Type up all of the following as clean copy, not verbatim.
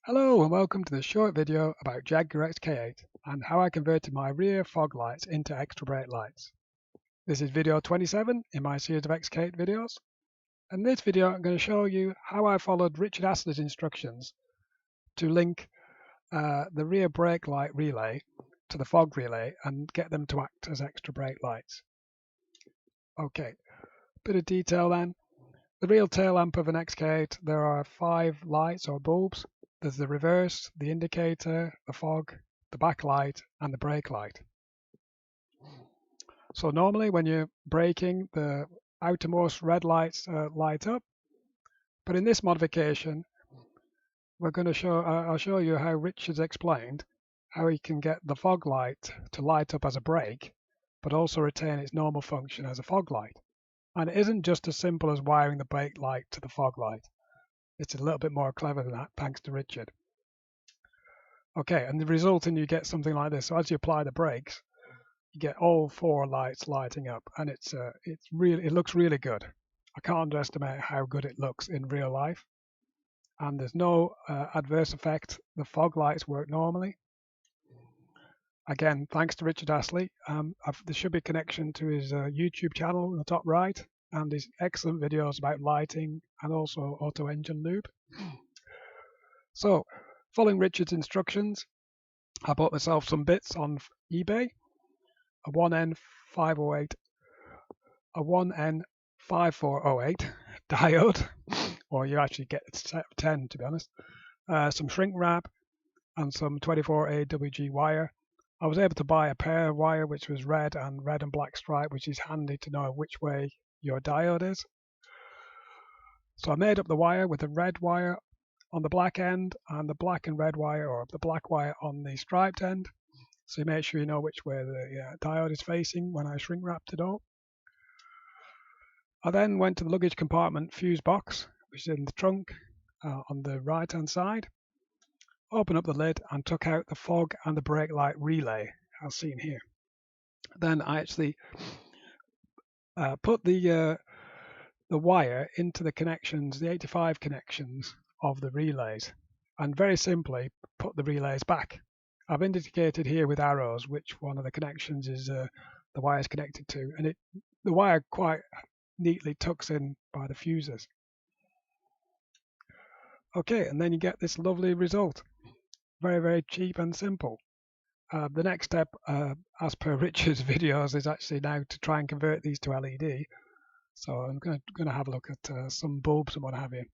Hello and welcome to this short video about Jaguar XK8 and how I converted my rear fog lights into extra brake lights. This is video 27 in my series of XK8 videos. In this video I'm going to show you how I followed Richard Astley's instructions to link the rear brake light relay to the fog relay and get them to act as extra brake lights. Okay, bit of detail then. The real tail lamp of an XK8, there are 5 lights or bulbs. There's the reverse, the indicator, the fog, the backlight, and the brake light. So normally when you're braking, the outermost red lights light up. But in this modification, I'll show you how Richard's explained how he can get the fog light to light up as a brake, but also retain its normal function as a fog light. And it isn't just as simple as wiring the brake light to the fog light. It's a little bit more clever than that, thanks to Richard. Okay, and the resulting you get something like this. So as you apply the brakes, you get all 4 lights lighting up, and it looks really good. I can't underestimate how good it looks in real life. And there's no adverse effect. The fog lights work normally. Again, thanks to Richard Astley. There should be a connection to his YouTube channel in the top right, and his excellent videos about lighting and also auto engine lube. So, following Richard's instructions, I bought myself some bits on eBay, a 1N508 diode, or you actually get a set of 10 to be honest, some shrink wrap, and some 24A WG wire. I was able to buy a pair of wire which was red and black stripe, which is handy to know which way your diode is. So I made up the wire with the red wire on the black end and the black and red wire, or the black wire on the striped end. So you make sure you know which way the diode is facing when I shrink wrapped it all. I then went to the luggage compartment fuse box, which is in the trunk on the right hand side. Opened up the lid and took out the fog and the brake light relay, as seen here. Then I actually put the wire into the connections, the 85 connections of the relays, and very simply put the relays back. I've indicated here with arrows which one of the connections is the wire is connected to, and the wire quite neatly tucks in by the fuses. Okay, and then you get this lovely result. Very, very cheap and simple. The next step, as per Richard's videos, is actually now to try and convert these to LED. So I'm going to have a look at some bulbs and what have you.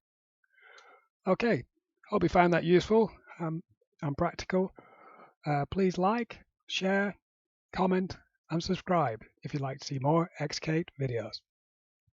Okay, hope you found that useful and practical. Please like, share, comment, and subscribe if you'd like to see more XK8 videos.